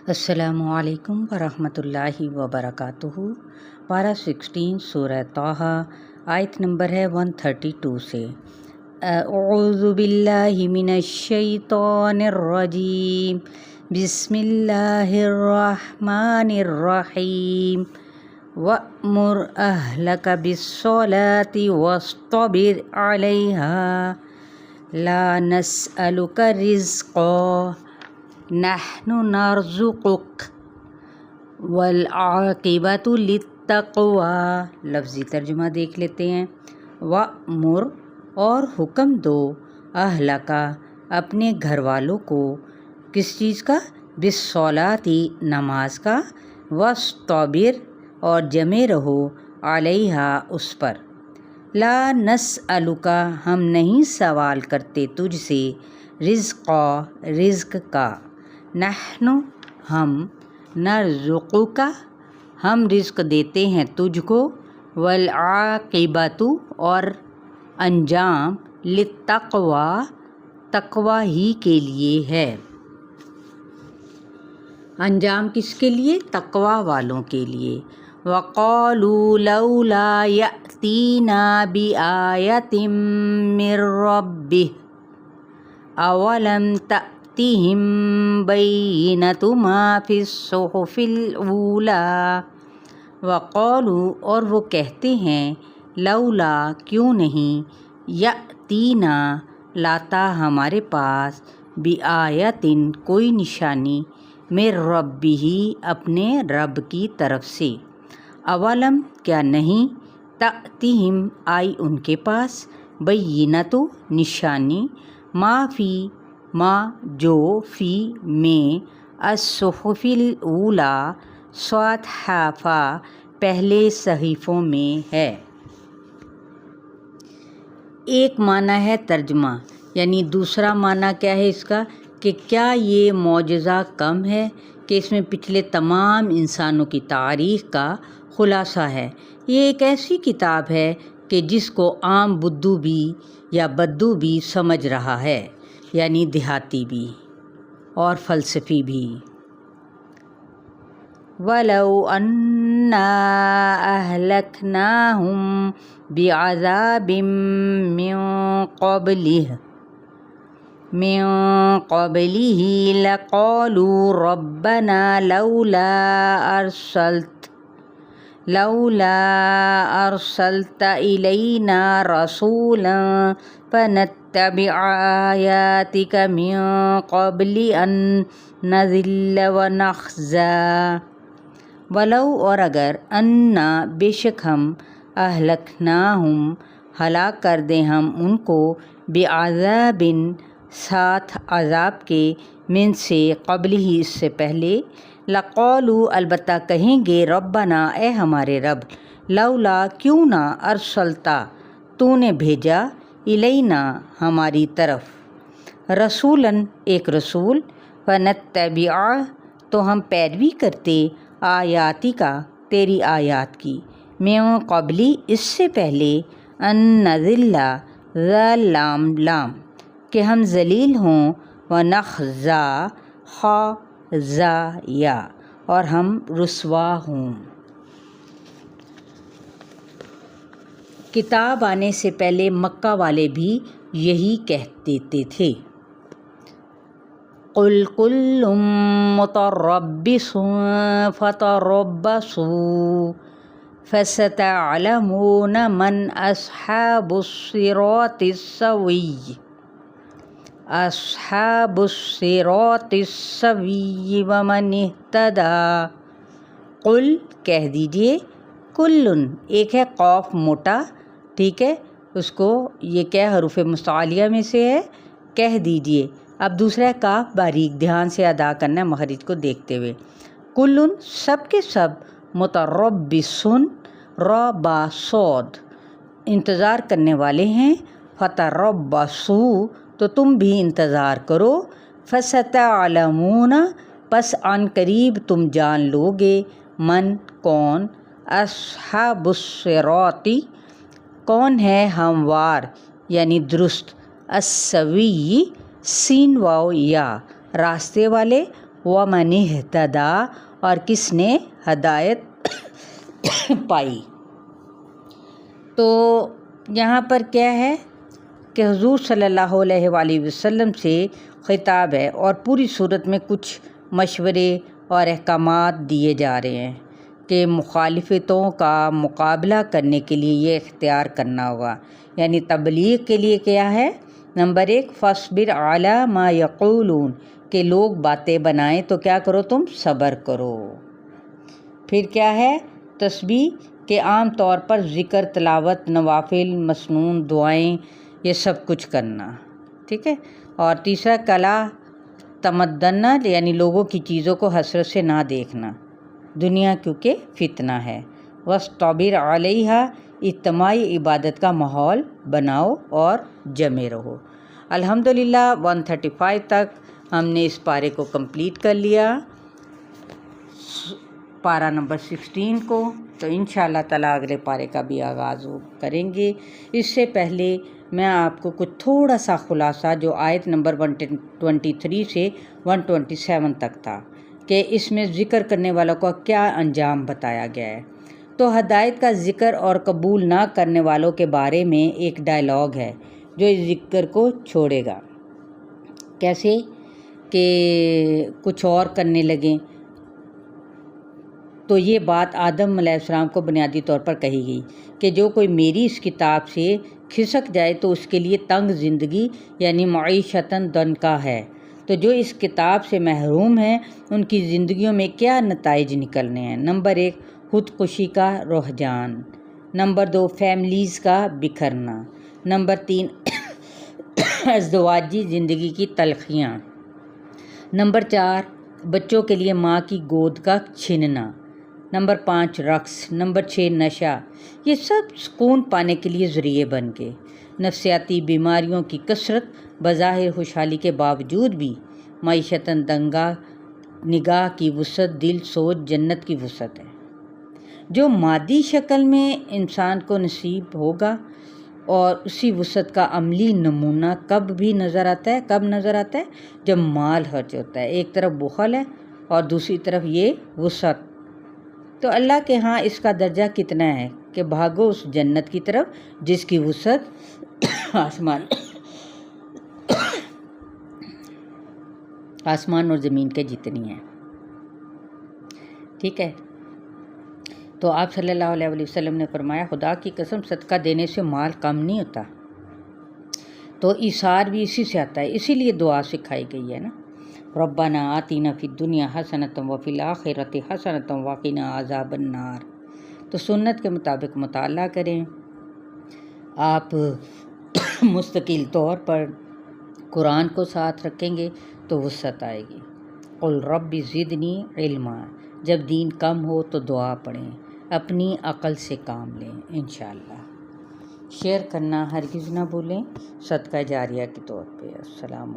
السلام علیکم ورحمۃ اللہ وبرکاتہ۔ پارہ 16 سورہ طٰہٰ، آیت نمبر ہے 132 سے۔ اعوذ باللہ من الشیطان الرجیم، بسم اللہ الرحمن الرحیم۔ وَأْمُرْ أَهْلَكَ بِالصَّلَاةِ وَاصْطَبِرْ عَلَيْهَا لَا نَسْأَلُكَ رِزْقًا نحن نرزقک والعاقبۃ للتقوی۔ لفظی ترجمہ دیکھ لیتے ہیں۔ وَأْمُرْ اور حکم دو، اہلک اپنے گھر والوں کو، کس چیز کا؟ بالصلاۃ نماز کا، واصطبر اور جمے رہو، علیہا اس پر، لا نسألک ہم نہیں سوال کرتے تجھ سے، رزقا رزق کا، نحن ہم، نرزقک ہم رزق دیتے ہیں تجھ کو، والعاقبۃ اور انجام، للتقوی تقوی ہی کے لیے ہے۔ انجام کس کے لیے؟ تقوی والوں کے لیے۔ وَقَالُوا لَوْلَا يَأْتِينَا بِآیَةٍ مِّن رَّبِّهِ أَوَلَمْ تَأْتِهِم بَیِّنَةُ مَا فِی الصُّحُفِ الْأُولَىٰ۔ وَقَالُوا اور وہ کہتے ہیں، لولا کیوں نہیں، یأتینا لاتا ہمارے پاس، بِآیَةٍ کوئی نشانی، من ربہ اپنے رب کی طرف سے، اولم کیا نہیں، تأتیہم آئی ان کے پاس، بینۃ نشانی، ما فی ما جو، فی میں، الصحف الاولیٰ صحائف پہلے صحیفوں میں ہے۔ ایک معنی ہے ترجمہ، یعنی دوسرا معنی کیا ہے اس کا، کہ کیا یہ معجزہ کم ہے کہ اس میں پچھلے تمام انسانوں کی تاریخ کا خلاصہ ہے۔ یہ ایک ایسی کتاب ہے کہ جس کو عام بدھو بھی یا بدو بھی سمجھ رہا ہے، یعنی دیہاتی بھی اور فلسفی بھی۔ وَلَوْ أَنَّا أَهْلَكْنَاهُمْ بِعَذَابٍ مِّن قَبْلِهِ لَقَالُوا رَبَّنَا لَوْلَا أَرْسَلْتَ إِلَيْنَا رَسُولًا فَنَتَّبِعَ آيَاتِكَ مِن قَبْلِ أَن نَّذِلَّ وَنَخْزَىٰ۔ ولو اور اگر، انا بے شک ہم، اہلکناہم ہلاک کر دیں ہم ان کو، بعذاب ساتھ عذاب کے، من سے، قبل ہی اس سے پہلے، لقالوا البتہ کہیں گے، ربنا اے ہمارے رب، لولا کیوں نہ، ارسلتا تو نے بھیجا، الینا ہماری طرف، رسولاً ایک رسول، فنتبع تو ہم پیروی کرتے، آیاتی کا تیری آیات کی، من قبلی اس سے پہلے، ان نذل لام کہ ہم ذلیل ہوں، ونخزا خزا یا اور ہم رسوا ہوں۔ کتاب آنے سے پہلے مکہ والے بھی یہی کہتے تھے۔ قُلْ كُلٌّ مُتَرَبِّصٌ فَتَرَبَّصُوا فَسَتَعْلَمُونَ مَنْ أَصْحَابُ الصِّرَاطِ السَّوِيِّ وَمَنِ اهْتَدَىٰ۔ قُلْ کہہ دیجئے، کُلٌ ایک ہے قوف موٹا، ٹھیک ہے، اس کو یہ کیا حروف مستعلیہ میں سے ہے، کہہ دیجئے۔ اب دوسرا کاف باریک دھیان سے ادا کرنا ہے مخرج کو دیکھتے ہوئے۔ کلن سب کے سب، متربصن را با صاد انتظار کرنے والے ہیں، فتربصوا تو تم بھی انتظار کرو، فستعلمون پس عن قریب تم جان لوگے، من کون، اصحاب الصراط کون ہے ہموار یعنی درست، السوی سین واو یا راستے والے، ومن اہتدی اور کس نے ہدایت پائی۔ تو یہاں پر کیا ہے کہ حضور صلی اللہ علیہ وآلہ وسلم سے خطاب ہے اور پوری صورت میں کچھ مشورے اور احکامات دیے جا رہے ہیں کہ مخالفتوں کا مقابلہ کرنے کے لیے یہ اختیار کرنا ہوگا۔ یعنی تبلیغ کے لیے کیا ہے؟ نمبر 1 فاصبر علی ما یقولون، کہ لوگ باتیں بنائیں تو کیا کرو تم؟ صبر کرو۔ پھر کیا ہے؟ تسبیح، کہ عام طور پر ذکر، تلاوت، نوافل، مسنون، دعائیں، یہ سب کچھ کرنا، ٹھیک ہے۔ اور تیسرا کلا تمدنہ، یعنی لوگوں کی چیزوں کو حسرت سے نہ دیکھنا، دنیا کیونکہ فتنہ ہے۔ وَاصْطَبِرْ عَلَيْهَا، اجتماعی عبادت کا ماحول بناؤ اور جمے رہو۔ الحمدللہ 135 تک ہم نے اس پارے کو کمپلیٹ کر لیا، پارہ نمبر 16 کو۔ تو انشاءاللہ تعالیٰ اگلے پارے کا بھی آغاز کریں گے۔ اس سے پہلے میں آپ کو کچھ تھوڑا سا خلاصہ جو آیت نمبر 123 سے 127 تک تھا کہ اس میں ذکر کرنے والوں کا کیا انجام بتایا گیا ہے۔ تو ہدایت کا ذکر اور قبول نہ کرنے والوں کے بارے میں ایک ڈائلاگ ہے جو اس ذکر کو چھوڑے گا۔ کیسے کہ کچھ اور کرنے لگیں، تو یہ بات آدم علیہ السلام کو بنیادی طور پر کہی گئی کہ جو کوئی میری اس کتاب سے کھسک جائے تو اس کے لیے تنگ زندگی یعنی معیشتاً دنکا ہے۔ تو جو اس کتاب سے محروم ہیں ان کی زندگیوں میں کیا نتائج نکلنے ہیں؟ نمبر 1 خودکشی کا رجحان، نمبر 2 فیملیز کا بکھرنا، نمبر 3 ازدواجی زندگی کی تلخیاں، نمبر 4 بچوں کے لیے ماں کی گود کا چھننا، نمبر 5 رقص، نمبر 6 نشہ، یہ سب سکون پانے کے لیے ذریعے بن گئے۔ نفسیاتی بیماریوں کی کثرت بظاہر خوشحالی کے باوجود بھی معیشتاً دنگا، نگاہ کی وسعت، دل سوچ جنت کی وسعت ہے۔ جو مادی شکل میں انسان کو نصیب ہوگا اور اسی وسعت کا عملی نمونہ کب بھی نظر آتا ہے؟ کب نظر آتا ہے؟ جب مال خرچ ہوتا ہے۔ ایک طرف بخل ہے اور دوسری طرف یہ وسعت۔ تو اللہ کے ہاں اس کا درجہ کتنا ہے کہ بھاگو اس جنت کی طرف جس کی وسعت آسمان اور زمین کے جتنی ہے، ٹھیک ہے۔ تو آپ صلی اللہ علیہ وآلہ وسلم نے فرمایا خدا کی قسم صدقہ دینے سے مال کم نہیں ہوتا، تو ایثار بھی اسی سے آتا ہے، اسی لیے دعا سکھائی گئی ہے نا، ربنا آتینا فی الدنیا حسنۃ وفی الآخرۃ حسنۃ وقنا عذاب النار۔ تو سنت کے مطابق مطالعہ کریں، آپ مستقل طور پر قرآن کو ساتھ رکھیں گے تو وسعت آئے گی۔ قل رب زدنی علما، جب دین کم ہو تو دعا پڑھیں، اپنی عقل سے کام لیں انشاءاللہ۔ شیئر کرنا ہرگز نہ بھولیں، صدقہ جاریہ کے طور پہ۔ السلام